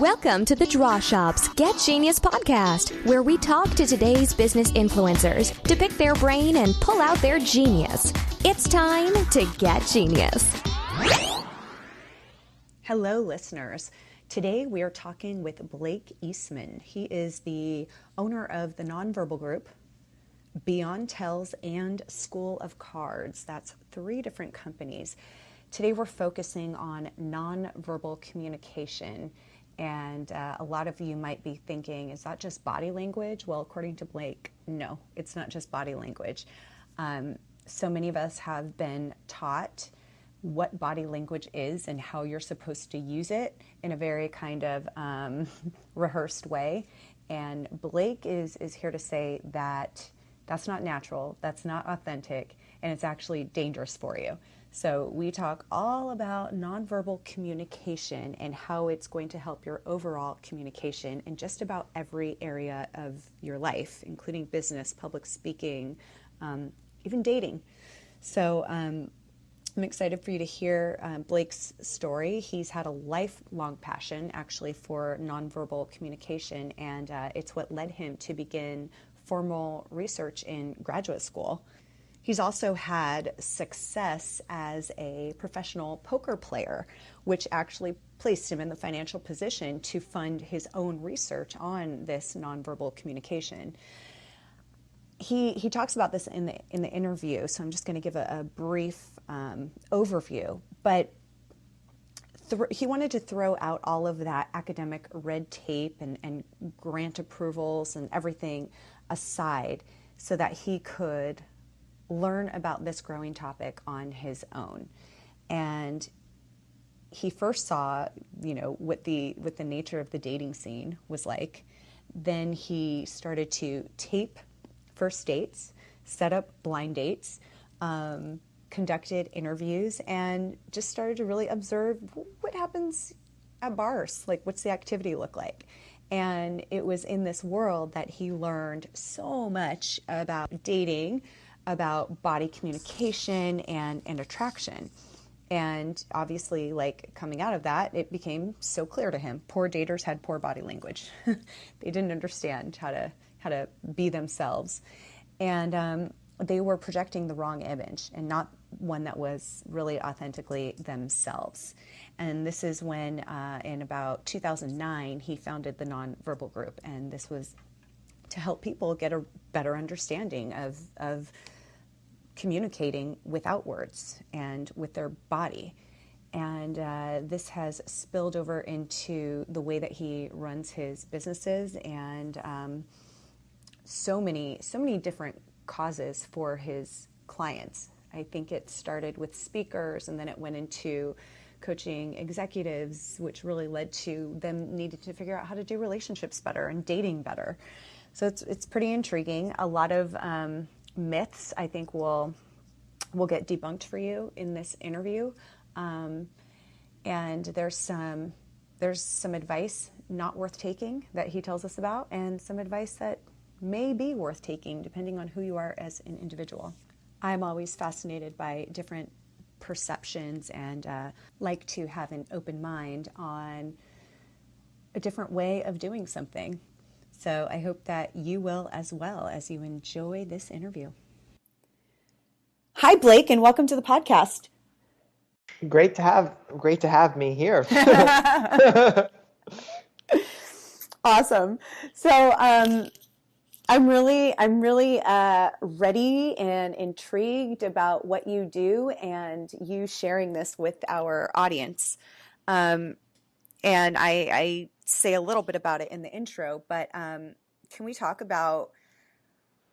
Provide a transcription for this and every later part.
Welcome to the Draw Shop's Get Genius podcast, where we talk to today's business influencers to pick their brain and pull out their genius. It's time to get genius. Hello, listeners. Today we are talking with Blake Eastman. He is the owner of the Nonverbal Group, Beyond Tells, and School of Cards. That's 3 different companies. Today we're focusing on nonverbal communication. And a lot of you might be thinking, is that just body language? Well, according to Blake, no, it's not just body language. So many of us have been taught what body language is and how you're supposed to use it in a very kind of rehearsed way. And Blake is here to say that that's not natural, that's not authentic, and it's actually dangerous for you. So we talk all about nonverbal communication and how it's going to help your overall communication in just about every area of your life, including business, public speaking, even dating. So I'm excited for you to hear Blake's story. He's had a lifelong passion actually for nonverbal communication, and it's what led him to begin formal research in graduate school. He's also had success as a professional poker player, which actually placed him in the financial position to fund his own research on this nonverbal communication. He talks about this in the interview, so I'm just going to give a brief overview. But he wanted to throw out all of that academic red tape and grant approvals and everything aside so that he could learn about this growing topic on his own. And he first saw, what the nature of the dating scene was like. Then he started to tape first dates, set up blind dates, conducted interviews, and just started to really observe what happens at bars. Like, what's the activity look like? And it was in this world that he learned so much about dating, about body communication and attraction. And obviously, like, coming out of that, it became so clear to him. Poor daters had poor body language. They didn't understand how to be themselves. And they were projecting the wrong image and not one that was really authentically themselves. And this is when, in about 2009, he founded the Nonverbal Group. And this was to help people get a better understanding of communicating without words and with their body. And this has spilled over into the way that he runs his businesses and so many different causes for his clients. I think it started with speakers, and then it went into coaching executives, which really led to them needing to figure out how to do relationships better and dating better. So it's pretty intriguing. A lot of myths, I think, will get debunked for you in this interview, and there's some advice not worth taking that he tells us about, and some advice that may be worth taking depending on who you are as an individual. I'm always fascinated by different perceptions and like to have an open mind on a different way of doing something. So I hope that you will as well as you enjoy this interview. Hi, Blake, and welcome to the podcast. Great to have me here. Awesome. So I'm really ready and intrigued about what you do and you sharing this with our audience. And I say a little bit about it in the intro, but can we talk about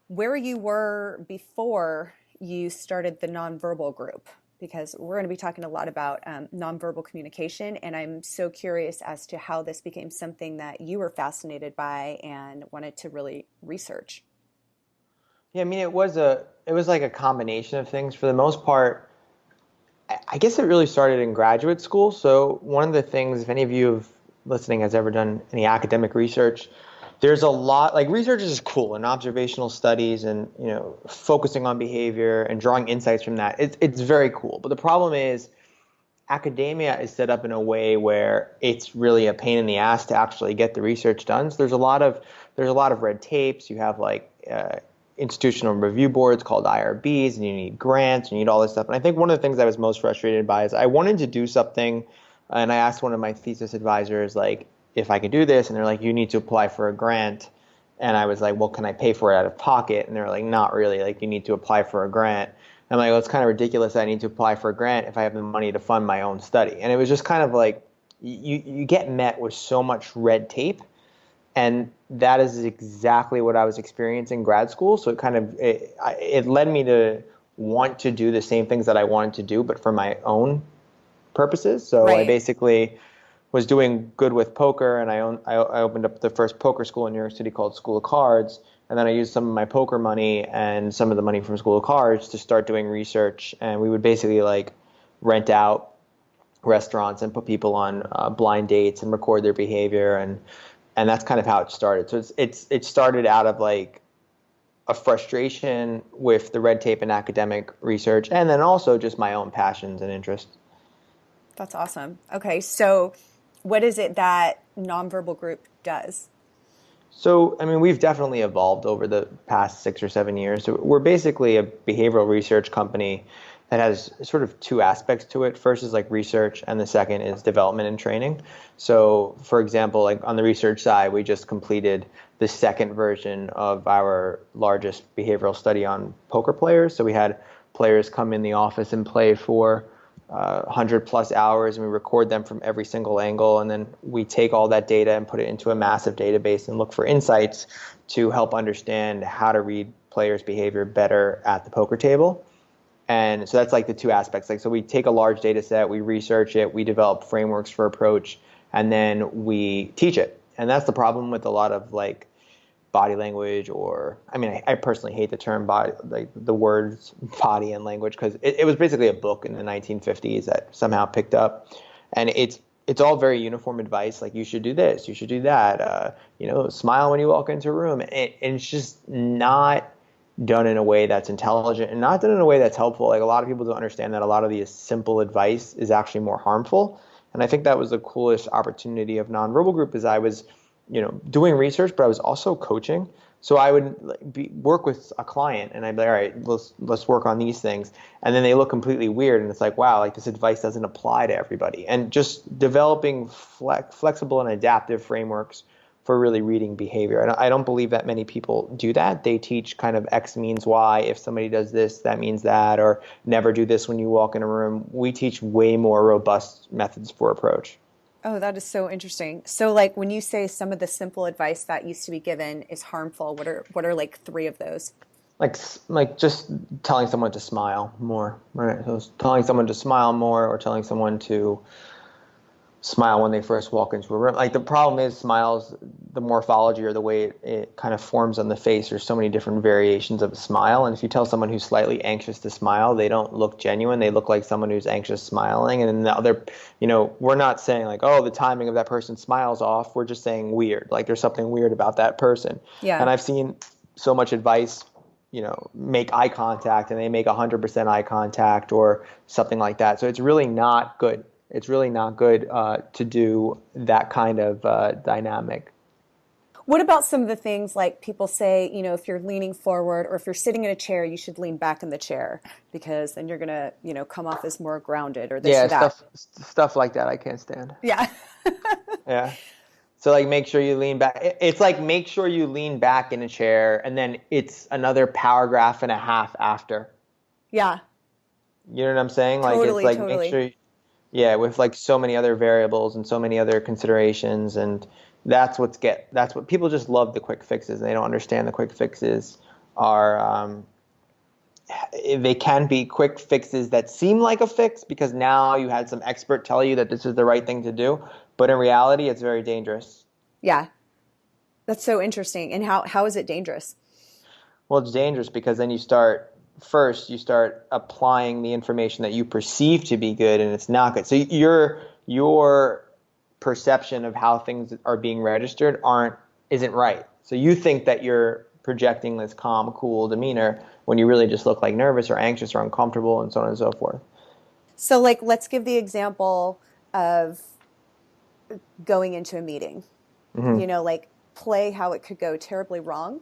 where you were before you started the Nonverbal Group? Because we're going to be talking a lot about nonverbal communication, and I'm so curious as to how this became something that you were fascinated by and wanted to really research. Yeah, I mean, it was like a combination of things. For the most part, I guess it really started in graduate school. So one of the things, if any of you listening has ever done any academic research, there's a lot, like, research is cool, and observational studies and, focusing on behavior and drawing insights from that. It's very cool. But the problem is, academia is set up in a way where it's really a pain in the ass to actually get the research done. So there's a lot of red tapes. You have like institutional review boards called IRBs, and you need grants, and you need all this stuff. And I think one of the things I was most frustrated by is I wanted to do something, and I asked one of my thesis advisors, like, if I could do this, and they're like, you need to apply for a grant. And I was like, well, can I pay for it out of pocket? And they're like, not really, like, you need to apply for a grant. I'm like, well, it's kind of ridiculous that I need to apply for a grant if I have the money to fund my own study. And it was just kind of like, you get met with so much red tape. And that is exactly what I was experiencing in grad school. So it led me to want to do the same things that I wanted to do, but for my own purposes. So Right. I basically was doing good with poker, and I opened up the first poker school in New York City called School of Cards. And then I used some of my poker money and some of the money from School of Cards to start doing research. And we would basically like rent out restaurants and put people on blind dates and record their behavior. And that's kind of how it started. So it started out of like a frustration with the red tape in academic research, and then also just my own passions and interests. That's awesome. Okay, so what is it that Nonverbal Group does? So, I mean, we've definitely evolved over the past 6 or 7 years. So we're basically a behavioral research company that has sort of two aspects to it. First is like research, and the second is development and training. So, for example, like on the research side, we just completed the second version of our largest behavioral study on poker players. So we had players come in the office and play for 100 plus hours, and we record them from every single angle, and then we take all that data and put it into a massive database and look for insights to help understand how to read players' behavior better at the poker table. And so that's like the two aspects. Like, so we take a large data set, we research it, we develop frameworks for approach, and then we teach it. And that's the problem with a lot of like body language, or I mean, I personally hate the term body, like the words body and language, because it was basically a book in the 1950s that somehow picked up, and it's all very uniform advice, like you should do this, you should do that, smile when you walk into a room, and it's just not done in a way that's intelligent and not done in a way that's helpful. Like, a lot of people don't understand that a lot of the simple advice is actually more harmful, and I think that was the coolest opportunity of Nonverbal Group. Is I was doing research, but I was also coaching. So I would work with a client, and I'd be like, all right, let's work on these things. And then they look completely weird, and it's like, wow, like this advice doesn't apply to everybody. And just developing flexible and adaptive frameworks for really reading behavior. And I don't believe that many people do that. They teach kind of X means Y. If somebody does this, that means that, or never do this when you walk in a room. We teach way more robust methods for approach. Oh, that is so interesting. So like when you say some of the simple advice that used to be given is harmful, what are like three of those? Like just telling someone to smile more, right? So telling someone to smile more, or telling someone to smile when they first walk into a room. Like, the problem is smiles, the morphology or the way it kind of forms on the face, there's so many different variations of a smile. And if you tell someone who's slightly anxious to smile, they don't look genuine. They look like someone who's anxious smiling. And then the other, we're not saying like, oh, the timing of that person's smile's off. We're just saying weird. Like, there's something weird about that person. Yeah. And I've seen so much advice, make eye contact, and they make 100% eye contact or something like that. So it's really not good. It's really not good to do that kind of dynamic. What about some of the things like people say, if you're leaning forward or if you're sitting in a chair, you should lean back in the chair because then you're going to, come off as more grounded or this or that. Stuff like that I can't stand. Yeah. Yeah. So like, make sure you lean back. It's like, make sure you lean back in a chair, and then it's another paragraph and a half after. Yeah. You know what I'm saying? Like, Totally, it's like, totally. make sure yeah, with like so many other variables and so many other considerations, and that's what people just love, the quick fixes, and they don't understand the quick fixes are they can be quick fixes that seem like a fix because now you had some expert tell you that this is the right thing to do, but in reality it's very dangerous. Yeah. That's so interesting. And how is it dangerous? Well, it's dangerous because then you start applying the information that you perceive to be good, and it's not good. So your perception of how things are being registered isn't right. So you think that you're projecting this calm, cool demeanor when you really just look like nervous or anxious or uncomfortable, and so on and so forth. So like, let's give the example of going into a meeting, Hmm. like play how it could go terribly wrong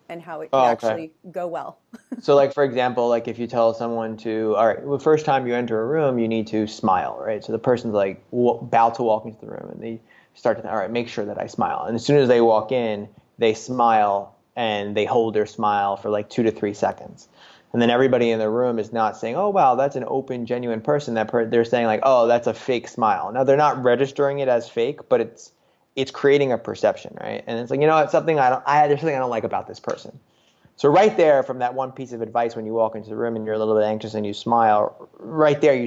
and how it could Oh, okay. actually go well. So like, for example, like if you tell someone to, all right, the first time you enter a room, you need to smile, right? So the person's like about to walk into the room and they start to, all right, make sure that I smile. And as soon as they walk in, they smile and they hold their smile for like 2 to 3 seconds. And then everybody in the room is not saying, oh, wow, that's an open, genuine person. They're saying like, oh, that's a fake smile. Now they're not registering it as fake, but it's creating a perception, right? And it's like, it's something there's something I don't like about this person. So right there, from that one piece of advice, when you walk into the room and you're a little bit anxious and you smile, right there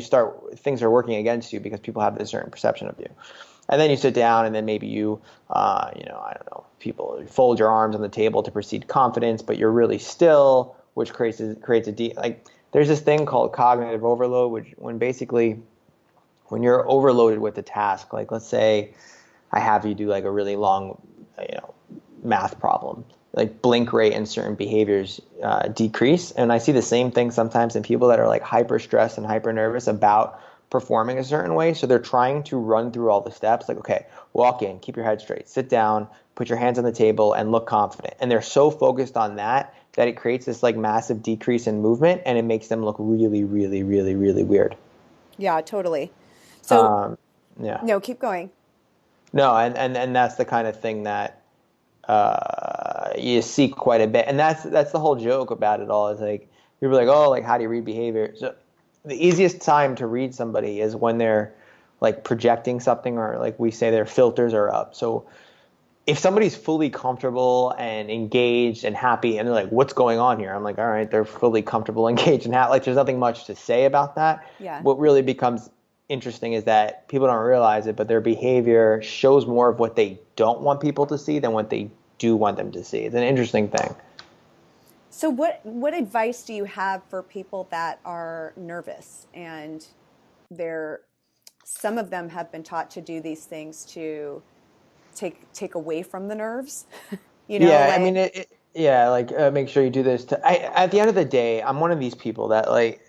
things are working against you because people have this certain perception of you. And then you sit down and then maybe you, I don't know, people fold your arms on the table to precede confidence, but you're really still, which creates there's this thing called cognitive overload, which when you're overloaded with a task, like let's say I have you do like a really long, math problem, like blink rate and certain behaviors decrease. And I see the same thing sometimes in people that are like hyper stressed and hyper nervous about performing a certain way. So they're trying to run through all the steps, like, okay, walk in, keep your head straight, sit down, put your hands on the table and look confident. And they're so focused on that it creates this like massive decrease in movement and it makes them look really, really, really, really weird. Yeah, totally. So Yeah. no, keep going. No, and that's the kind of thing that you see quite a bit, and that's the whole joke about it all. Is like people are like, oh, like how do you read behavior? So the easiest time to read somebody is when they're like projecting something, or like we say their filters are up. So if somebody's fully comfortable and engaged and happy, and they're like, what's going on here? I'm like, all right, they're fully comfortable, engaged, and happy. Like there's nothing much to say about that. Yeah. What really becomes interesting is that people don't realize it, but their behavior shows more of what they don't want people to see than what they do want them to see. It's an interesting thing. So what advice do you have for people that are nervous and some of them have been taught to do these things to take away from the nerves? Yeah, like, I mean, make sure you do this. At the end of the day, I'm one of these people that like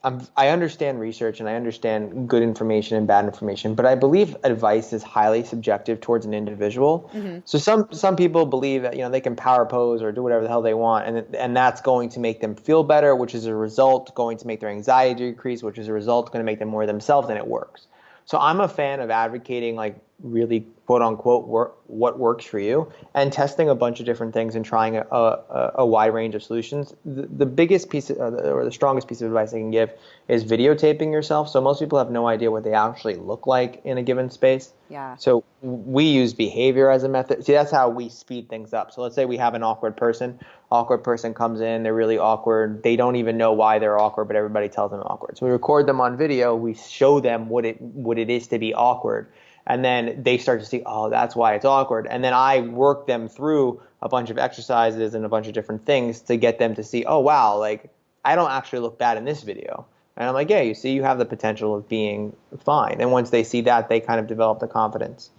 I understand research and I understand good information and bad information, but I believe advice is highly subjective towards an individual. mm-hmm. So some people believe that they can power pose or do whatever the hell they want, and that's going to make them feel better, which is a result going to make their anxiety decrease, which is a result going to make them more themselves, and it works. So I'm a fan of advocating like really quote unquote what works for you and testing a bunch of different things and trying a wide range of solutions. The biggest piece or the strongest piece of advice I can give is videotaping yourself. So most people have no idea what they actually look like in a given space. Yeah. So we use behavior as a method. See, that's how we speed things up. So let's say we have an awkward person. Awkward person comes in, they're really awkward. They don't even know why they're awkward, but everybody tells them awkward. So we record them on video. We show them what it is to be awkward. And then they start to see, oh, that's why it's awkward. And then I work them through a bunch of exercises and a bunch of different things to get them to see, oh, wow, like I don't actually look bad in this video. And I'm like, yeah, you see, you have the potential of being fine. And once they see that, they kind of develop the confidence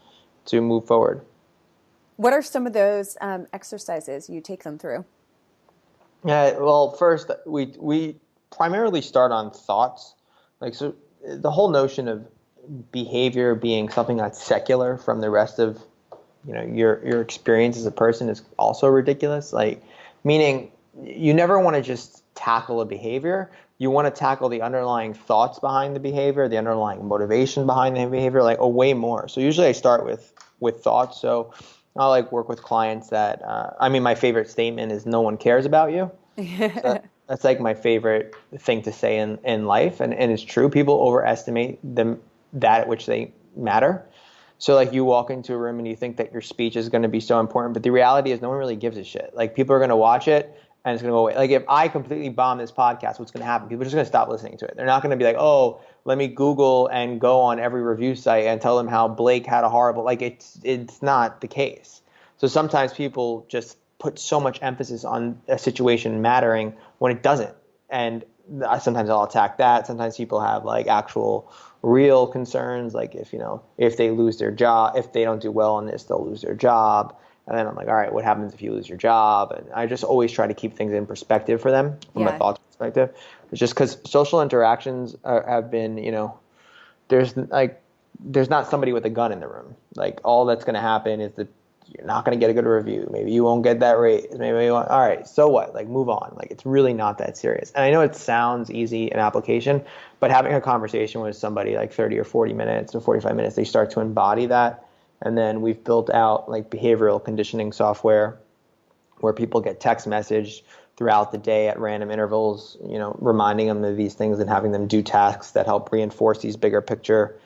to move forward. What are some of those exercises you take them through? Well, first, we primarily start on thoughts. Like, so the whole notion of behavior being something that's secular from the rest of your experience as a person is also ridiculous. Like, meaning you never want to just tackle a behavior. You want to tackle the underlying thoughts behind the behavior, the underlying motivation behind the behavior, like way more. So usually I start with thoughts. So I'll like work with clients that my favorite statement is no one cares about you. That's like my favorite thing to say in life, and it's true. People overestimate that at which they matter. So like you walk into a room and you think that your speech is going to be so important, but the reality is no one really gives a shit. Like people are going to watch it and it's going to go away. Like if I completely bomb this podcast, what's going to happen? People are just going to stop listening to it. They're not going to be like, oh, let me Google and go on every review site and tell them how Blake had a horrible, like it's not the case. So sometimes people just put so much emphasis on a situation mattering when it doesn't. And sometimes I'll attack that. Sometimes people have like actual real concerns, like if they lose their job, if they don't do well on this, they'll lose their job. And then I'm like, all right, what happens if you lose your job? And I just always try to keep things in perspective for them from a thought perspective. It's just because social interactions have been, there's not somebody with a gun in the room. Like all that's going to happen is that you're not going to get a good review. Maybe you won't get that rate. Maybe you won't. All right, so what? Like move on. Like it's really not that serious. And I know it sounds easy in application, but having a conversation with somebody like 30 or 40 minutes or 45 minutes, they start to embody that. And then we've built out like behavioral conditioning software where people get text message throughout the day at random intervals, reminding them of these things and having them do tasks that help reinforce these bigger picture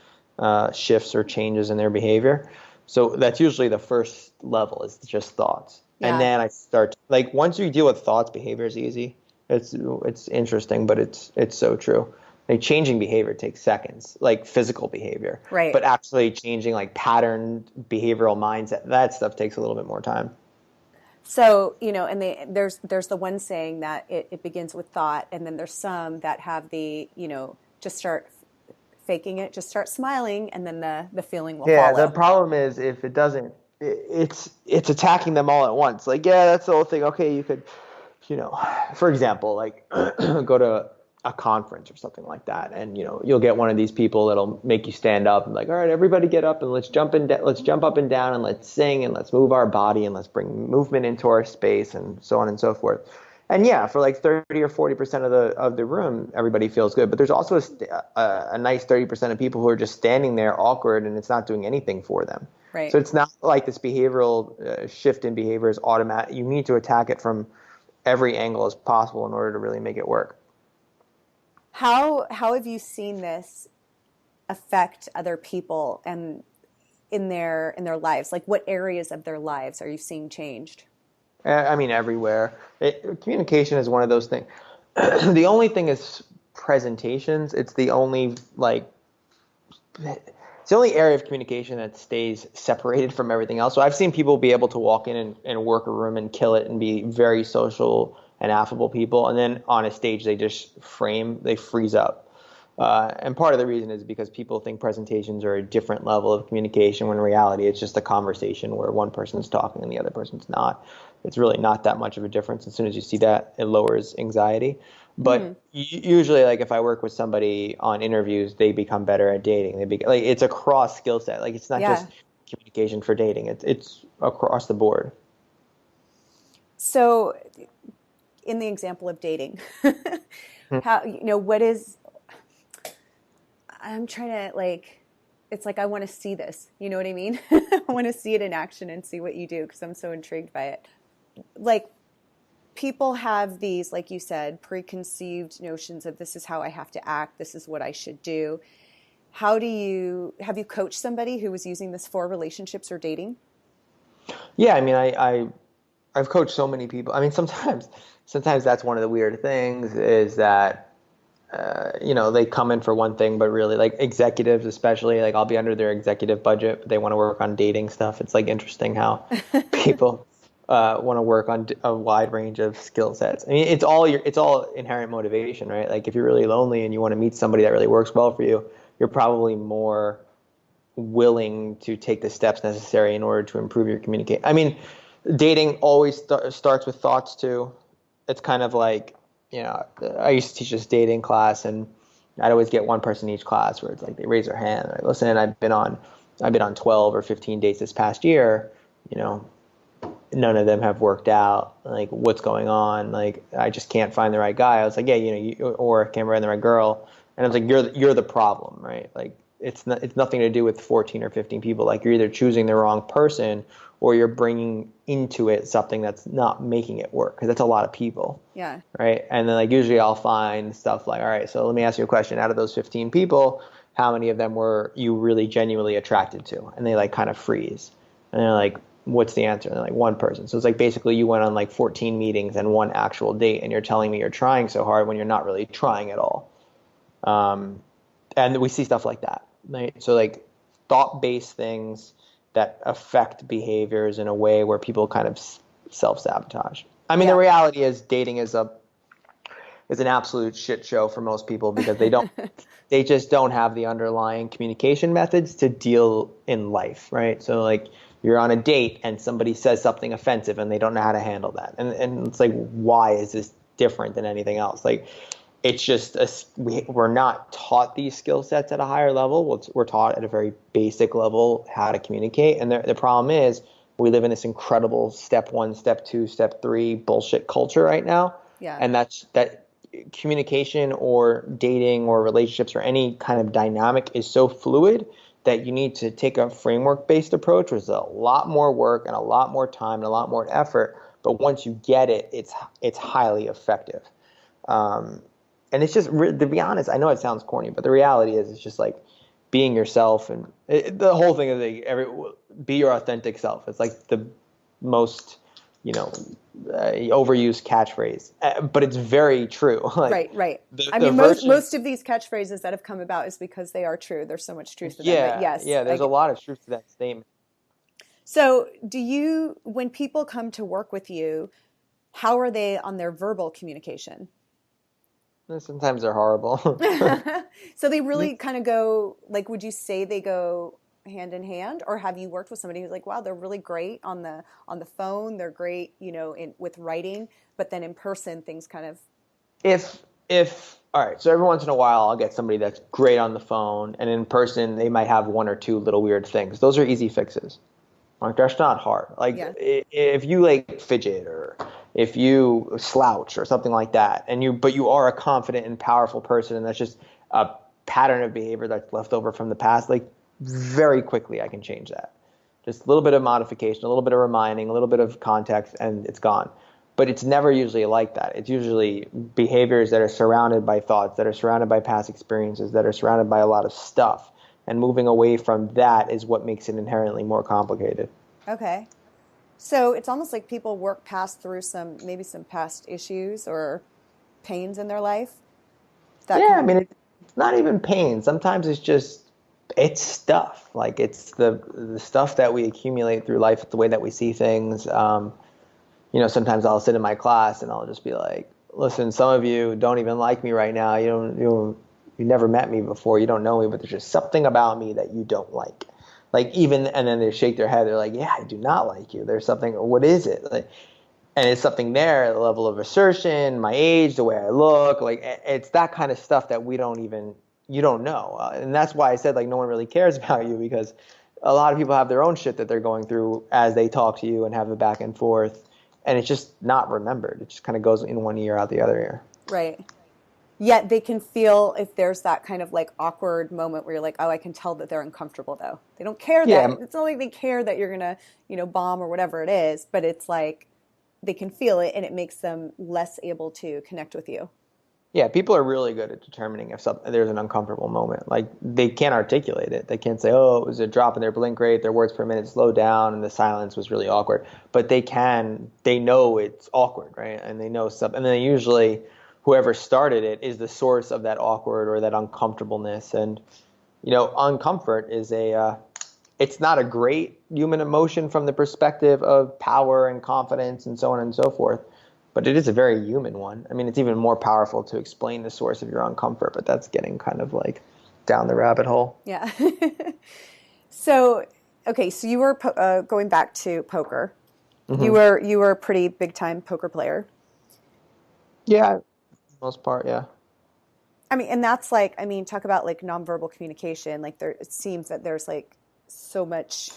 shifts or changes in their behavior. So that's usually the first level is just thoughts. Yeah. And then I start like once you deal with thoughts, behavior is easy. It's interesting, but it's so true. Like changing behavior takes seconds, like physical behavior. Right. But actually changing like pattern behavioral mindset, that stuff takes a little bit more time. So, and there's the one saying that it begins with thought, and then there's some that have the, just start faking it, just start smiling, and then the feeling will follow. Yeah, the problem is if it doesn't, it's attacking them all at once. Like, yeah, that's the whole thing. Okay, you could, for example, like go to a conference or something like that, and you'll get one of these people that'll make you stand up and like, all right, everybody get up and let's jump up and down and let's sing and let's move our body and let's bring movement into our space and so on and so forth. And yeah, for like 30 or 40% of the room, everybody feels good. But there's also a nice 30% of people who are just standing there awkward and it's not doing anything for them. Right. So it's not like this behavioral shift in behavior is automatic. You need to attack it from every angle as possible in order to really make it work. How have you seen this affect other people and in their lives? Like what areas of their lives are you seeing changed? I mean, everywhere. Communication is one of those things. The only thing is presentations. It's the only area of communication that stays separated from everything else. So I've seen people be able to walk in and work a room and kill it and be very social and affable people, and then on a stage they freeze up. And part of the reason is because people think presentations are a different level of communication when in reality it's just a conversation where one person's talking and the other person's not. It's really not that much of a difference. As soon as you see that, it lowers anxiety. But usually, like if I work with somebody on interviews, they become better at dating. It's a cross skill set. Like it's not just communication for dating. It's across the board. So in the example of dating, how, what is, I'm trying to it's like, I want to see this, you know what I mean? I want to see it in action and see what you do because I'm so intrigued by it. Like people have these, like you said, preconceived notions of this is how I have to act. This is what I should do. Have you coached somebody who was using this for relationships or dating? Yeah. I mean, I've coached so many people. I mean, sometimes that's one of the weird things is that, they come in for one thing, but really like executives, especially like I'll be under their executive budget, but they want to work on dating stuff. It's like interesting how people want to work on a wide range of skill sets. I mean, it's all inherent motivation, right? Like if you're really lonely and you want to meet somebody that really works well for you, you're probably more willing to take the steps necessary in order to improve your communication. I mean, dating always starts with thoughts too. It's kind of like, I used to teach this dating class and I'd always get one person in each class where it's like they raise their hand. Like, listen, I've been on 12 or 15 dates this past year. None of them have worked out. Like, what's going on? Like, I just can't find the right guy. I was like, yeah, or can't find the right girl. And I was like, you're the problem, right? Like, it's nothing to do with 14 or 15 people. Like, you're either choosing the wrong person or you're bringing into it something that's not making it work, because that's a lot of people. Yeah. Right. And then like usually I'll find stuff like, all right, so let me ask you a question. Out of those 15 people, how many of them were you really genuinely attracted to? And they like kind of freeze. And they're like, what's the answer? And they're like, one person. So it's like basically you went on like 14 meetings and one actual date, and you're telling me you're trying so hard when you're not really trying at all. And we see stuff like that. Right? So like thought-based things that affect behaviors in a way where people kind of self-sabotage. I mean, The reality is dating is an absolute shit show for most people because they just don't have the underlying communication methods to deal in life, right? So like you're on a date and somebody says something offensive and they don't know how to handle that. And it's like, why is this different than anything else. Like it's just we're not taught these skill sets at a higher level. We're taught at a very basic level how to communicate. And the problem is we live in this incredible step 1, step 2, step 3 bullshit culture right now. Yeah. And that communication or dating or relationships or any kind of dynamic is so fluid that you need to take a framework-based approach, which is a lot more work and a lot more time and a lot more effort. But once you get it, it's highly effective. And it's just, to be honest, I know it sounds corny, but the reality is it's just like being yourself. And the whole thing is like be your authentic self. It's like the most, overused catchphrase, but it's very true. Like Right. Most of these catchphrases that have come about is because they are true. There's so much truth to them. But yes. Yeah, there's a lot of truth to that statement. So when people come to work with you, how are they on their verbal communication? Sometimes they're horrible. So they really kind of go, like, would you say they go hand in hand, or have you worked with somebody who's like, wow, they're really great on the phone, they're great, with writing, but then in person things kind of. If all right, so every once in a while I'll get somebody that's great on the phone, and in person they might have 1 or 2 little weird things. Those are easy fixes. Like that's not hard. Like if you like fidget or if you slouch or something like that, but you are a confident and powerful person, and that's just a pattern of behavior that's left over from the past, like very quickly I can change that. Just a little bit of modification, a little bit of reminding, a little bit of context, and it's gone. But it's never usually like that. It's usually behaviors that are surrounded by thoughts, that are surrounded by past experiences, that are surrounded by a lot of stuff. And moving away from that is what makes it inherently more complicated. Okay. So it's almost like people work through some past issues or pains in their life. I mean, it's not even pain. Sometimes it's stuff. Like it's the stuff that we accumulate through life, the way that we see things. Sometimes I'll sit in my class and I'll just be like, listen, some of you don't even like me right now. You never met me before. You don't know me, but there's just something about me that you don't like. And then they shake their head. They're like, yeah, I do not like you. There's something, what is it? And it's something there, the level of assertion, my age, the way I look, like it's that kind of stuff that you don't know. And that's why I said like no one really cares about you, because a lot of people have their own shit that they're going through as they talk to you and have a back and forth. And it's just not remembered. It just kind of goes in one ear, out the other ear. Right. Yet they can feel if there's that kind of like awkward moment where you're like, oh, I can tell that they're uncomfortable though. They don't care that. It's not like they care that you're going to, bomb or whatever it is, but it's like they can feel it and it makes them less able to connect with you. Yeah, people are really good at determining if there's an uncomfortable moment. Like they can't articulate it. They can't say, oh, it was a drop in their blink rate, their words per minute slowed down, and the silence was really awkward. But they know it's awkward, right? And they know something. And then usually whoever started it is the source of that awkward or that uncomfortableness. And, uncomfort is it's not a great human emotion from the perspective of power and confidence and so on and so forth. But it is a very human one. I mean, it's even more powerful to explain the source of your uncomfort, but that's getting kind of like down the rabbit hole. Yeah. So you were going back to poker. Mm-hmm. You were a pretty big time poker player. Yeah, most part, yeah. I mean, and that's like, talk about like nonverbal communication. Like it seems that there's like so much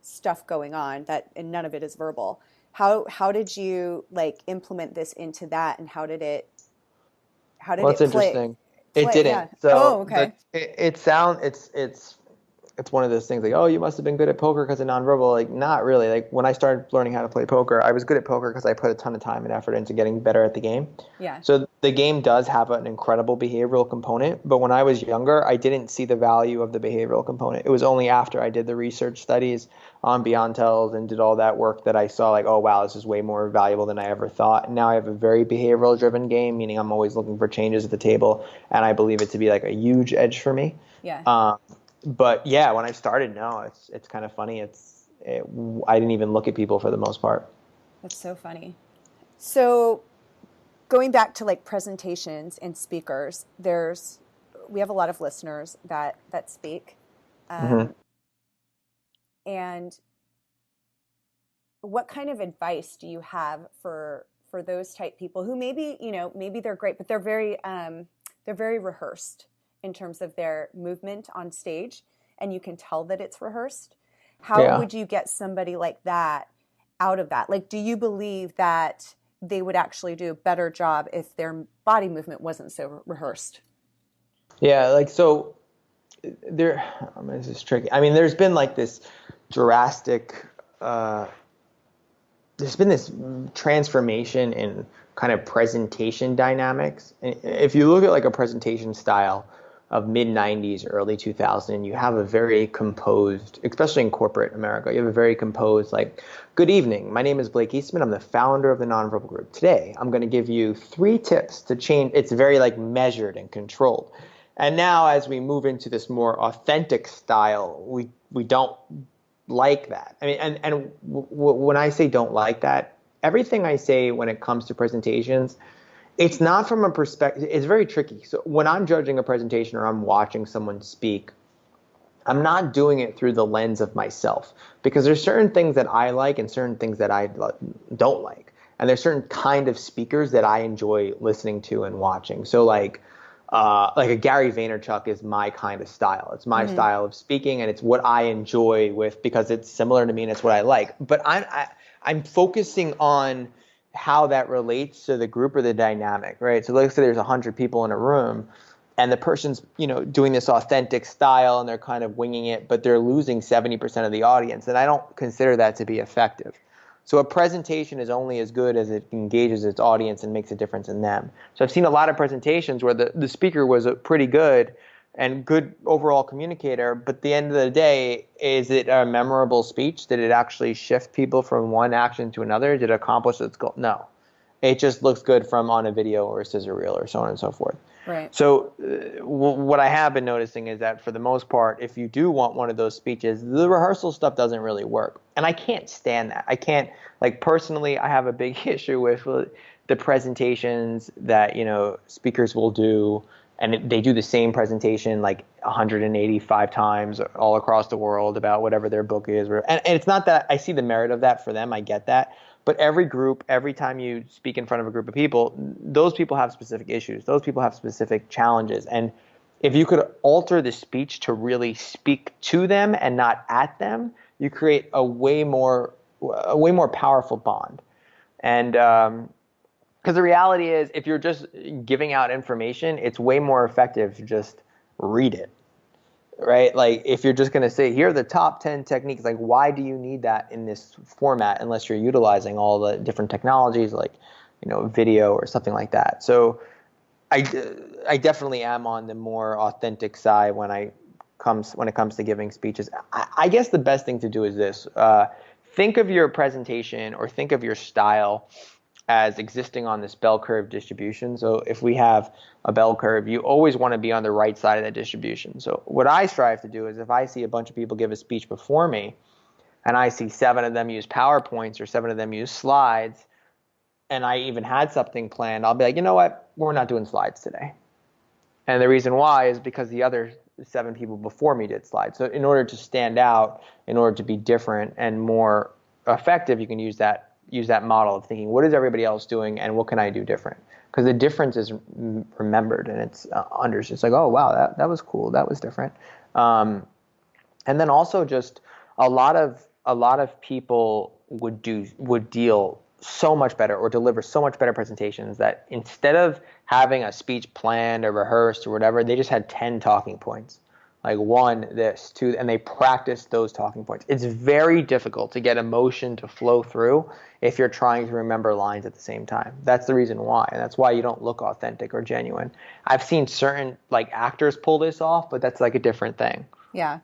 stuff going on and none of it is verbal. How did you like implement this into that, and how did it Well, it's interesting. It didn't. Yeah. So okay. It's one of those things like, oh, you must have been good at poker because of nonverbal. Like, not really. Like when I started learning how to play poker, I was good at poker because I put a ton of time and effort into getting better at the game. Yeah. So the game does have an incredible behavioral component, but when I was younger, I didn't see the value of the behavioral component. It was only after I did the research studies on Beyond Tells and did all that work that I saw like, oh wow, this is way more valuable than I ever thought. And now I have a very behavioral driven game, meaning I'm always looking for changes at the table, and I believe it to be like a huge edge for me. Yeah. But yeah, when I started, no, it's kind of funny. I didn't even look at people for the most part. That's so funny. So going back to like presentations and speakers, we have a lot of listeners that speak. Mm-hmm. And what kind of advice do you have for for those type people who maybe, maybe they're great, but they're very rehearsed in terms of their movement on stage, and you can tell that it's rehearsed. How would you get somebody like that out of that? Like, do you believe that they would actually do a better job if their body movement wasn't so rehearsed? Yeah, like, so there, I mean, this is tricky. I mean, there's been like this drastic, there's been this transformation in kind of presentation dynamics. And if you look at like a presentation style of mid 90s, early 2000, you have a very composed, especially in corporate America, you have a very composed, like, good evening, my name is Blake Eastman, I'm the founder of the Nonverbal Group. Today, I'm going to give you 3 tips to change. It's very like measured and controlled. And now as we move into this more authentic style, we don't like that. I mean, and when I say don't like that, everything I say when it comes to presentations, it's not from a perspective, it's very tricky. So when I'm judging a presentation or I'm watching someone speak, I'm not doing it through the lens of myself, because there's certain things that I like and certain things that I don't like. And there's certain kind of speakers that I enjoy listening to and watching. So like a Gary Vaynerchuk is my kind of style. It's my style of speaking, and it's what I enjoy with, because it's similar to me and it's what I like. But I'm focusing on how that relates to the group or the dynamic, right? So let's say there's 100 people in a room, and the person's, doing this authentic style and they're kind of winging it, but they're losing 70% of the audience. And I don't consider that to be effective. So a presentation is only as good as it engages its audience and makes a difference in them. So I've seen a lot of presentations where the speaker was pretty good and good overall communicator, but at the end of the day, is it a memorable speech? Did it actually shift people from one action to another? Did it accomplish its goal? No. It just looks good from on a video or a scissor reel or so on and so forth. Right. So what I have been noticing is that for the most part, if you do want one of those speeches, the rehearsal stuff doesn't really work. And I can't stand that. I can't, like, personally, I have a big issue with the presentations that, speakers will do. And they do the same presentation like 185 times all across the world about whatever their book is. And it's not that I see the merit of that for them. I get that. But every group, every time you speak in front of a group of people, those people have specific issues. Those people have specific challenges. And if you could alter the speech to really speak to them and not at them, you create a way more powerful bond. And because the reality is, if you're just giving out information, it's way more effective to just read it. Right? Like, if you're just going to say, here are the top 10 techniques, like, why do you need that in this format unless you're utilizing all the different technologies like, video or something like that? So I definitely am on the more authentic side when it comes to giving speeches. I guess the best thing to do is this. Think of your presentation or think of your style as existing on this bell curve distribution. So if we have a bell curve, you always want to be on the right side of that distribution. So what I strive to do is, if I see a bunch of people give a speech before me and I see 7 of them use PowerPoints or 7 of them use slides, and I even had something planned, I'll be like, you know what, we're not doing slides today. And the reason why is because the other 7 people before me did slides. So in order to stand out, in order to be different and more effective, you can use that model of thinking, what is everybody else doing and what can I do different? Because the difference is remembered, and it's it's like, oh wow, that was cool, that was different. And then also just a lot of people would deal so much better or deliver so much better presentations that instead of having a speech planned or rehearsed or whatever, they just had 10 talking points. Like 1, this, 2, and they practice those talking points. It's very difficult to get emotion to flow through if you're trying to remember lines at the same time. That's the reason why, and that's why you don't look authentic or genuine. I've seen certain actors pull this off, but that's like a different thing. Yeah.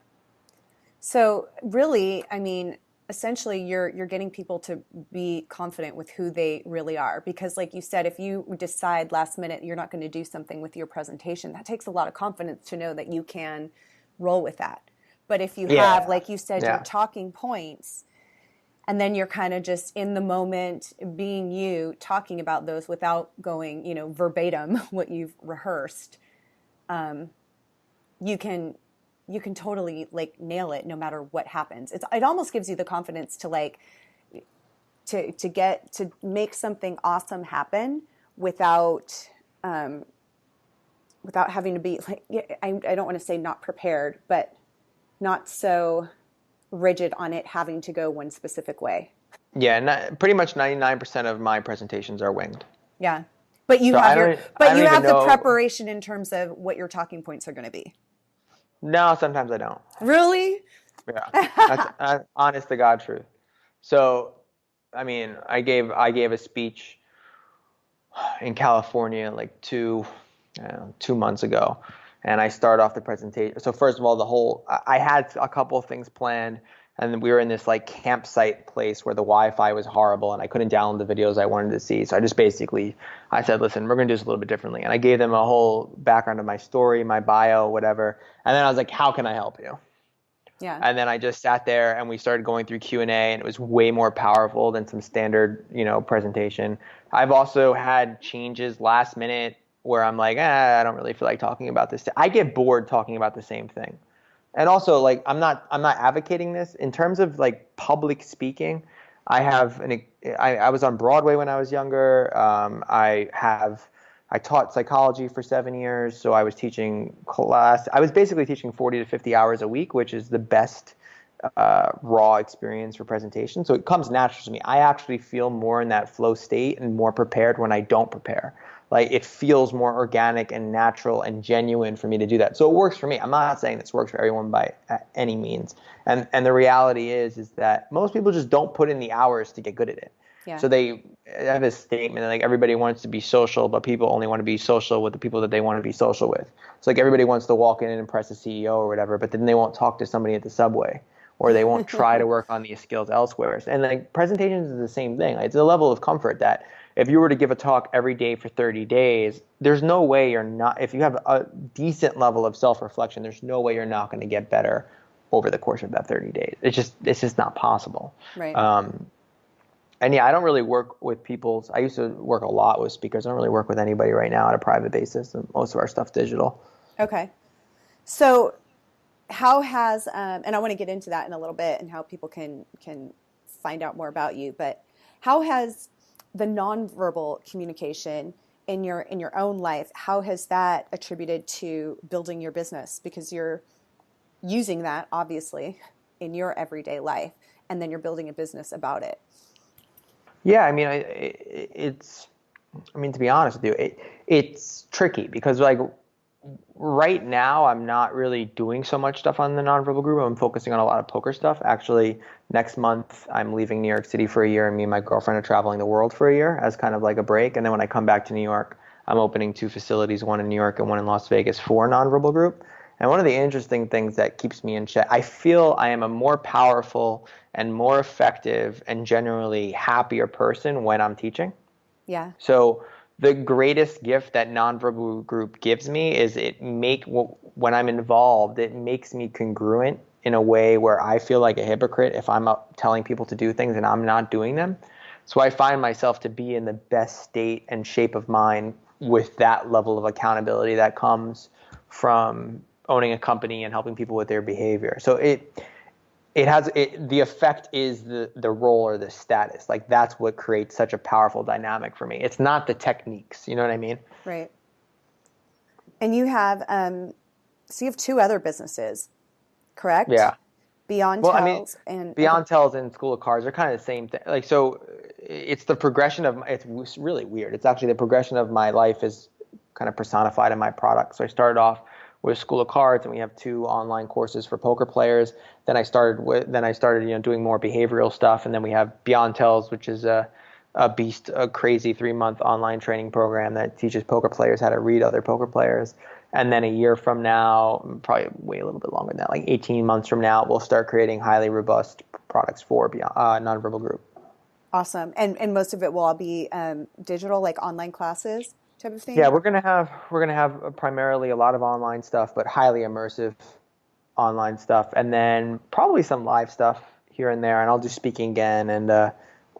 So really, I mean, essentially you're getting people to be confident with who they really are, because like you said, if you decide last minute you're not going to do something with your presentation, that takes a lot of confidence to know that you can roll with that. But if you have, like you said, your talking points, and then you're kind of just in the moment being you, talking about those without going, verbatim what you've rehearsed, you can totally nail it no matter what happens. It almost gives you the confidence to to make something awesome happen without having to be like, I don't want to say not prepared, but not so rigid on it having to go one specific way. Yeah, pretty much 99% of my presentations are winged. Yeah. But you So have the know. preparation in terms of what your talking points are going to be. No, sometimes I don't. Really? Yeah, that's honest to God truth. So, I mean, I gave a speech in California like 2 months ago, and I start off the presentation. So first of all, I had a couple of things planned, and we were in this like campsite place where the Wi-Fi was horrible, and I couldn't download the videos I wanted to see. So I said, listen, we're going to do this a little bit differently. And I gave them a whole background of my story, my bio, whatever. And then I was like, how can I help you? Yeah. And then I just sat there and we started going through Q&A, and it was way more powerful than some standard, presentation. I've also had changes last minute where I'm like, I don't really feel like talking about this. I get bored talking about the same thing. And also, like, I'm not advocating this in terms of like public speaking. I was on Broadway when I was younger. I taught psychology for 7 years, so I was teaching class. I was basically teaching 40 to 50 hours a week, which is the best raw experience for presentation. So it comes natural to me. I actually feel more in that flow state and more prepared when I don't prepare. Like, it feels more organic and natural and genuine for me to do that. So it works for me. I'm not saying this works for everyone by any means. And the reality is that most people just don't put in the hours to get good at it. Yeah. So they have this statement like everybody wants to be social, but people only want to be social with the people that they want to be social with. So like everybody wants to walk in and impress a CEO or whatever, but then they won't talk to somebody at the subway, or they won't try to work on these skills elsewhere. And like presentations is the same thing. It's a level of comfort that if you were to give a talk every day for 30 days, there's no way you're not, if you have a decent level of self-reflection, there's no way you're not going to get better over the course of that 30 days. It's just not possible. Right. And yeah, I don't really work with people. I used to work a lot with speakers. I don't really work with anybody right now on a private basis. And most of our stuff's digital. Okay. So how has, and I want to get into that in a little bit and how people can find out more about you, but how has the nonverbal communication in your own life, how has that attributed to building your business? Because you're using that obviously in your everyday life, and then you're building a business about it. Yeah, I mean, to be honest with you, it's tricky because like right now I'm not really doing so much stuff on the Nonverbal Group. I'm focusing on a lot of poker stuff. Actually, next month I'm leaving New York City for a year, and me and my girlfriend are traveling the world for a year as kind of like a break. And then when I come back to New York, I'm opening 2 facilities, one in New York and one in Las Vegas for Nonverbal Group. And one of the interesting things that keeps me in check, I feel I am a more powerful and more effective and generally happier person when I'm teaching. Yeah. So the greatest gift that Nonverbal Group gives me is when I'm involved, it makes me congruent in a way where I feel like a hypocrite if I'm up telling people to do things and I'm not doing them. So I find myself to be in the best state and shape of mind with that level of accountability that comes from owning a company and helping people with their behavior. So the effect is the role or the status. Like that's what creates such a powerful dynamic for me. It's not the techniques. You know what I mean? Right. And you have, so you have 2 other businesses, correct? Yeah. Beyond Tells and Beyond Tells and School of Cards are kind of the same thing. Like, so it's the progression of, it's really weird. It's actually the progression of my life is kind of personified in my product. So I started off with School of Cards, and we have 2 online courses for poker players. Then I started doing more behavioral stuff, and then we have Beyond Tells, which is a crazy 3-month online training program that teaches poker players how to read other poker players. And then a year from now, probably way a little bit longer than that, like 18 months from now, we'll start creating highly robust products for Nonverbal Group. Awesome. And most of it will all be digital, like online classes type of thing? Yeah, we're gonna have primarily a lot of online stuff, but highly immersive online stuff, and then probably some live stuff here and there. And I'll do speaking again, and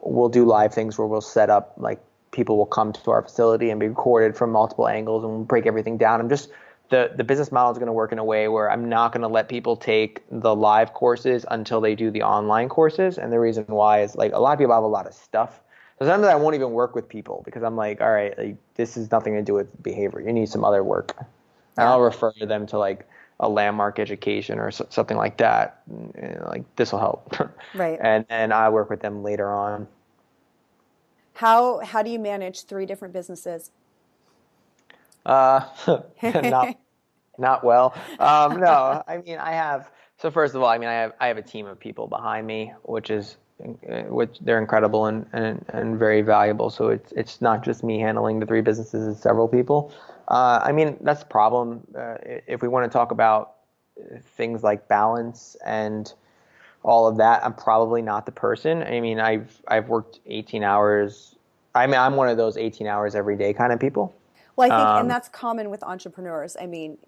we'll do live things where we'll set up, like people will come to our facility and be recorded from multiple angles, and we'll break everything down. I'm just the business model is going to work in a way where I'm not going to let people take the live courses until they do the online courses. And the reason why is like a lot of people have a lot of stuff. So sometimes I won't even work with people because I'm like, all right, like, this has nothing to do with behavior. You need some other work. And I'll refer them to like a landmark education or something like that. And, like this will help. Right. And I work with them later on. How do you manage 3 different businesses? Not well. No, I mean, so first of all, I mean, I have a team of people behind me, which they're incredible and very valuable. So it's not just me handling the 3 businesses, it's several people. I mean, that's the problem. If we want to talk about things like balance and all of that, I'm probably not the person. I mean, I've worked 18 hours. I mean, I'm one of those 18 hours every day kind of people. Well, I think, and that's common with entrepreneurs. I mean,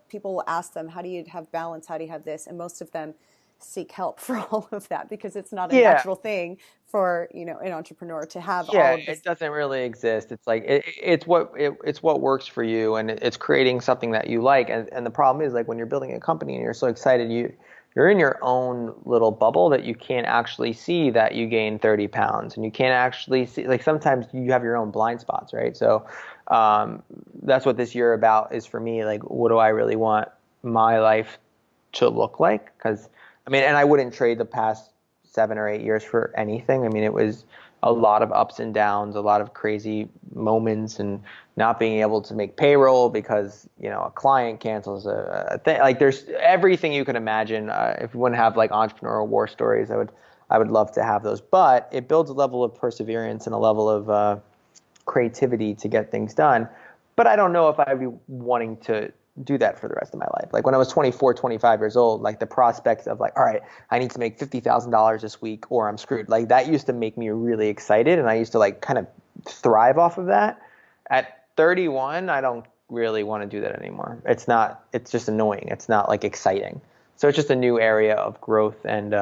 people will ask them, how do you have balance? How do you have this? And most of them seek help for all of that because it's not a natural thing for, an entrepreneur to have all of this. It doesn't really exist. It's like, it's what works for you, and it's creating something that you like. And the problem is like when you're building a company and you're so excited, you're in your own little bubble that you can't actually see that you gained 30 pounds, and you can't actually see, like sometimes you have your own blind spots, right? So that's what this year is for me. Like, what do I really want my life to look like? Because I mean, and I wouldn't trade the past 7 or 8 years for anything. I mean, it was a lot of ups and downs, a lot of crazy moments, and not being able to make payroll because, a client cancels a thing. Like there's everything you can imagine. If you wouldn't have like entrepreneurial war stories, I would love to have those. But it builds a level of perseverance and a level of creativity to get things done. But I don't know if I'd be wanting to do that for the rest of my life. Like when I was 24, 25 years old, like the prospects of like, all right, I need to make $50,000 this week or I'm screwed. Like that used to make me really excited. And I used to like kind of thrive off of that. At 31, I don't really want to do that anymore. It's just annoying. It's not like exciting. So it's just a new area of growth. And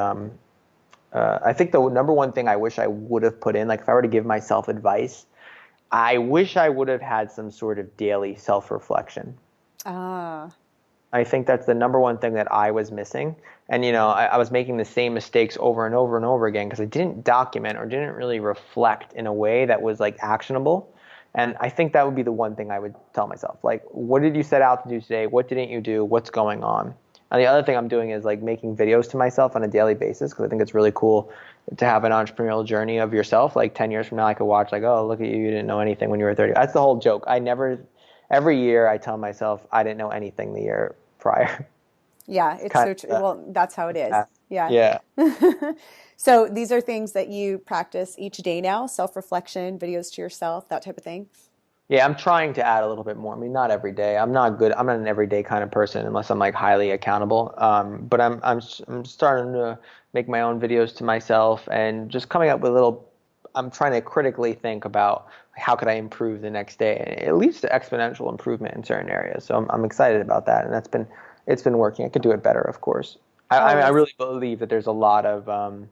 I think the number one thing I wish I would have put in, like if I were to give myself advice, I wish I would have had some sort of daily self-reflection. I think that's the number one thing that I was missing. And, I was making the same mistakes over and over and over again because I didn't document or didn't really reflect in a way that was like actionable. And I think that would be the one thing I would tell myself. Like, what did you set out to do today? What didn't you do? What's going on? And the other thing I'm doing is like making videos to myself on a daily basis because I think it's really cool to have an entrepreneurial journey of yourself. Like 10 years from now, I could watch like, oh, look at you. You didn't know anything when you were 30. That's the whole joke. Every year I tell myself I didn't know anything the year prior. Yeah, it's so true. Well, that's how it is. Yeah. So these are things that you practice each day now, self-reflection, videos to yourself, that type of thing? Yeah, I'm trying to add a little bit more. I mean, not every day. I'm not an everyday kind of person unless I'm like highly accountable. But I'm starting to make my own videos to myself and just coming up with I'm trying to critically think about how could I improve the next day. And it leads to exponential improvement in certain areas. So I'm excited about that. And it's been working. I could do it better, of course. I really believe that there's a lot of,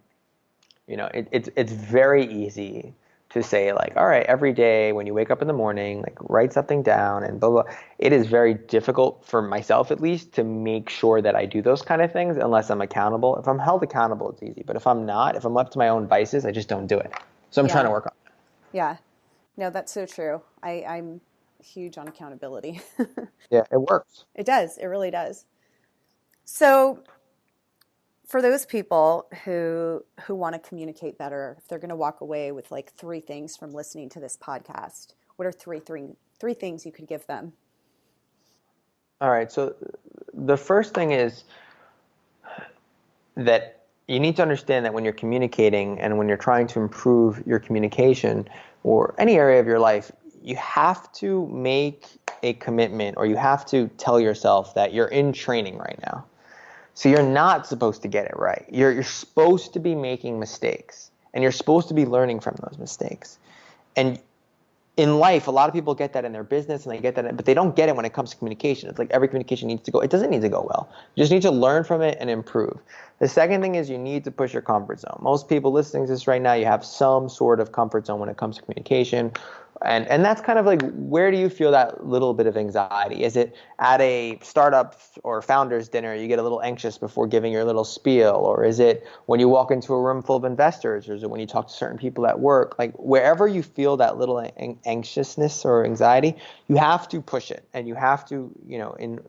it's very easy to say like, all right, every day when you wake up in the morning, like write something down and blah, blah. It is very difficult for myself, at least, to make sure that I do those kind of things unless I'm accountable. If I'm held accountable, it's easy. But if I'm not, if I'm left to my own vices, I just don't do it. So I'm trying to work on it. Yeah. No, that's so true. I'm huge on accountability. Yeah, it works. It does. It really does. So for those people who want to communicate better, if they're going to walk away with like 3 things from listening to this podcast, what are three things you could give them? All right. So the first thing is that you need to understand that when you're communicating and when you're trying to improve your communication or any area of your life, you have to make a commitment or you have to tell yourself that you're in training right now. So you're not supposed to get it right. You're supposed to be making mistakes and you're supposed to be learning from those mistakes. And in life, a lot of people get that in their business and they get that, but they don't get it when it comes to communication. It's like every communication needs to go. It doesn't need to go well. You just need to learn from it and improve. The second thing is you need to push your comfort zone. Most people listening to this right now, you have some sort of comfort zone when it comes to communication. And that's kind of like, where do you feel that little bit of anxiety? Is it at a startup or founders dinner, you get a little anxious before giving your little spiel? Or is it when you walk into a room full of investors? Or is it when you talk to certain people at work? Like, wherever you feel that little anxiousness or anxiety, you have to push it. And you have to, in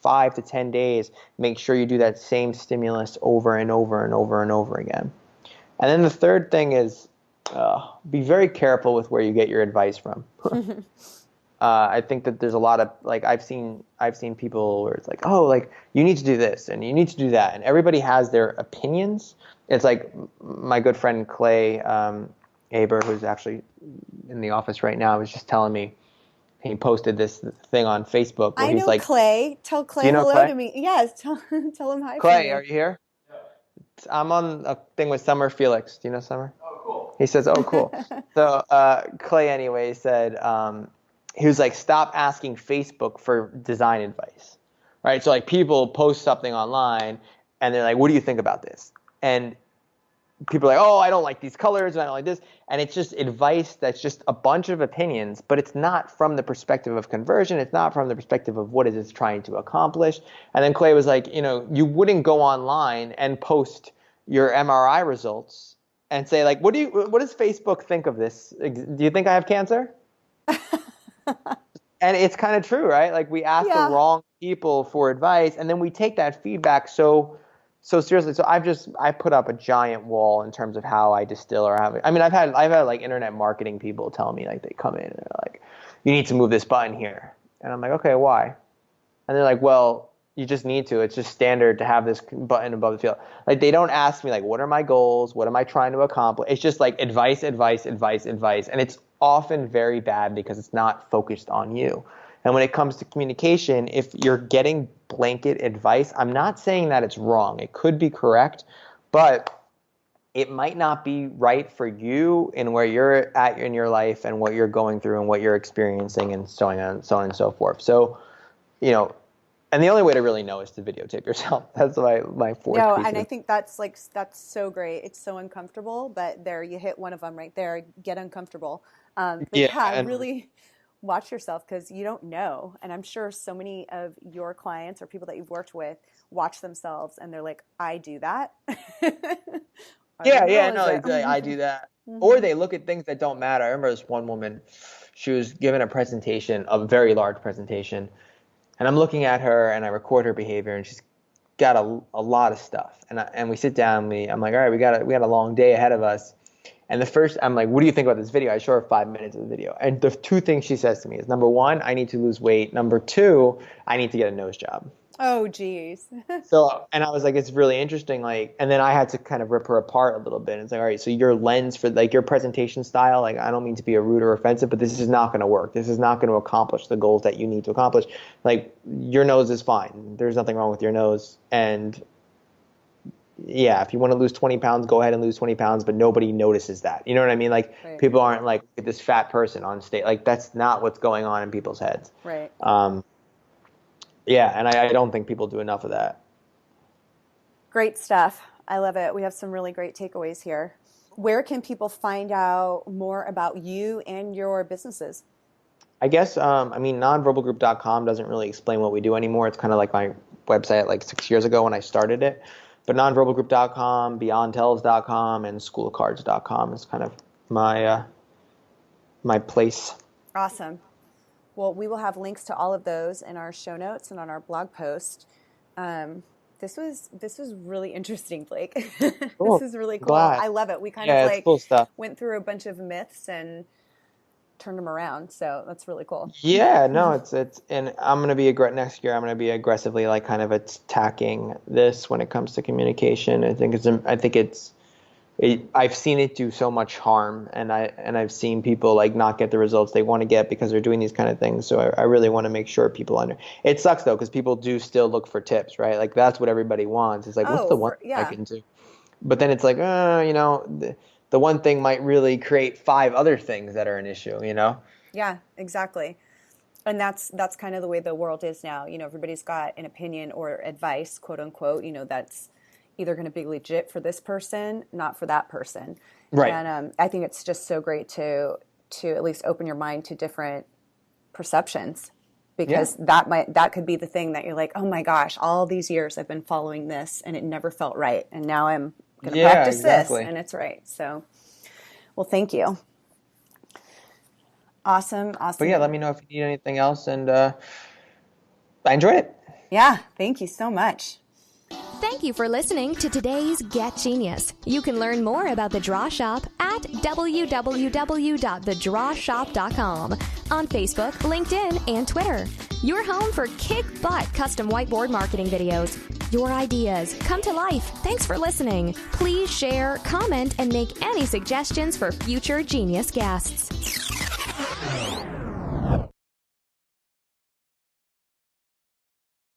5 to 10 days, make sure you do that same stimulus over and over and over and over again. And then the third thing is, be very careful with where you get your advice from. I think that there's a lot of, like, I've seen people where it's like, oh, like, you need to do this and you need to do that, and everybody has their opinions. It's like my good friend Clay Aber, who's actually in the office right now, was just telling me, he posted this thing on Facebook where I he's know like, Clay. Tell Clay you know hello Clay? to me. Yes, tell him hi for Clay, me. are you here? I'm on a thing with Summer Felix. Do you know Summer? Oh, cool. He says, oh, cool. So Clay, anyway, said, he was like, stop asking Facebook for design advice, right? So, like, people post something online, and they're like, what do you think about this? And people are like, oh, I don't like these colors, and I don't like this. And it's just advice that's just a bunch of opinions, but it's not from the perspective of conversion. It's not from the perspective of what is it trying to accomplish. And then Clay was like, you wouldn't go online and post your MRI results and say, like, what does Facebook think of this? Do you think I have cancer? And it's kind of true, right? Like, we ask the wrong people for advice, and then we take that feedback so seriously. So I put up a giant wall in terms of how I distill or have. I mean, I've had like internet marketing people tell me, like, they come in and they're like, you need to move this button here, and I'm like, okay, why? And they're like, well, you just need to. It's just standard to have this button above the field. Like, they don't ask me, like, what are my goals? What am I trying to accomplish? It's just like advice, advice, advice, advice, and it's often very bad because it's not focused on you. And when it comes to communication, if you're getting blanket advice, I'm not saying that it's wrong. It could be correct, but it might not be right for you and where you're at in your life and what you're going through and what you're experiencing and so on and so forth. So, and the only way to really know is to videotape yourself. That's my fourth piece. And I think that's so great. It's so uncomfortable, but there, you hit one of them right there. Get uncomfortable. Really watch yourself, because you don't know. And I'm sure so many of your clients or people that you've worked with watch themselves and they're like, I do that. Exactly. I do that. Mm-hmm. Or they look at things that don't matter. I remember this one woman, she was given a presentation, a very large presentation, and I'm looking at her and I record her behavior, and she's got a lot of stuff. And we sit down, I'm like, all right, we got a long day ahead of us. And I'm like, what do you think about this video? I show her 5 minutes of the video. And the two things she says to me is, number one, I need to lose weight. Number two, I need to get a nose job. Oh, geez. And I was like, it's really interesting. Like, and then I had to kind of rip her apart a little bit. And it's like, all right, so your lens for, like, your presentation style, like, I don't mean to be rude or offensive, but this is not going to work. This is not going to accomplish the goals that you need to accomplish. Like, your nose is fine. There's nothing wrong with your nose. And yeah, if you want to lose 20 pounds, go ahead and lose 20 pounds, but nobody notices that. You know what I mean? Like, right. People aren't like, this fat person on stage. Like, that's not what's going on in people's heads. Right. Yeah, and I don't think people do enough of that. Great stuff. I love it. We have some really great takeaways here. Where can people find out more about you and your businesses? I guess, nonverbalgroup.com doesn't really explain what we do anymore. It's kind of like my website like 6 years ago when I started it. But nonverbalgroup.com, beyondtells.com, and schoolofcards.com is kind of my place. Awesome. Well, we will have links to all of those in our show notes and on our blog post. This was really interesting, Blake. Cool. This is really cool. Glad. I love it. We kind of cool stuff. Went through a bunch of myths and turned them around. So that's really cool. Yeah, no, it's and I'm going to be next year. I'm going to be aggressively kind of attacking this when it comes to communication. I've seen it do so much harm, and I've seen people not get the results they want to get because they're doing these kind of things. So I really want to make sure people It sucks though, because people do still look for tips, right? Like, that's what everybody wants. It's like, what's the one thing I can do? But then it's like, the one thing might really create 5 other things that are an issue, Yeah, exactly. And that's kind of the way the world is now. Everybody's got an opinion or advice, quote unquote, that's either going to be legit for this person, not for that person. Right. And I think it's just so great to to at least open your mind to different perceptions, because that could be the thing that you're like, oh my gosh, all these years I've been following this and it never felt right, and now I'm going to practice this and it's right. So, well, thank you. Awesome. But yeah, let me know if you need anything else, and I enjoyed it. Yeah, thank you so much. Thank you for listening to today's Get Genius. You can learn more about The Draw Shop at www.thedrawshop.com, on Facebook, LinkedIn, and Twitter. Your home for kick-butt custom whiteboard marketing videos. Your ideas come to life. Thanks for listening. Please share, comment, and make any suggestions for future Genius guests.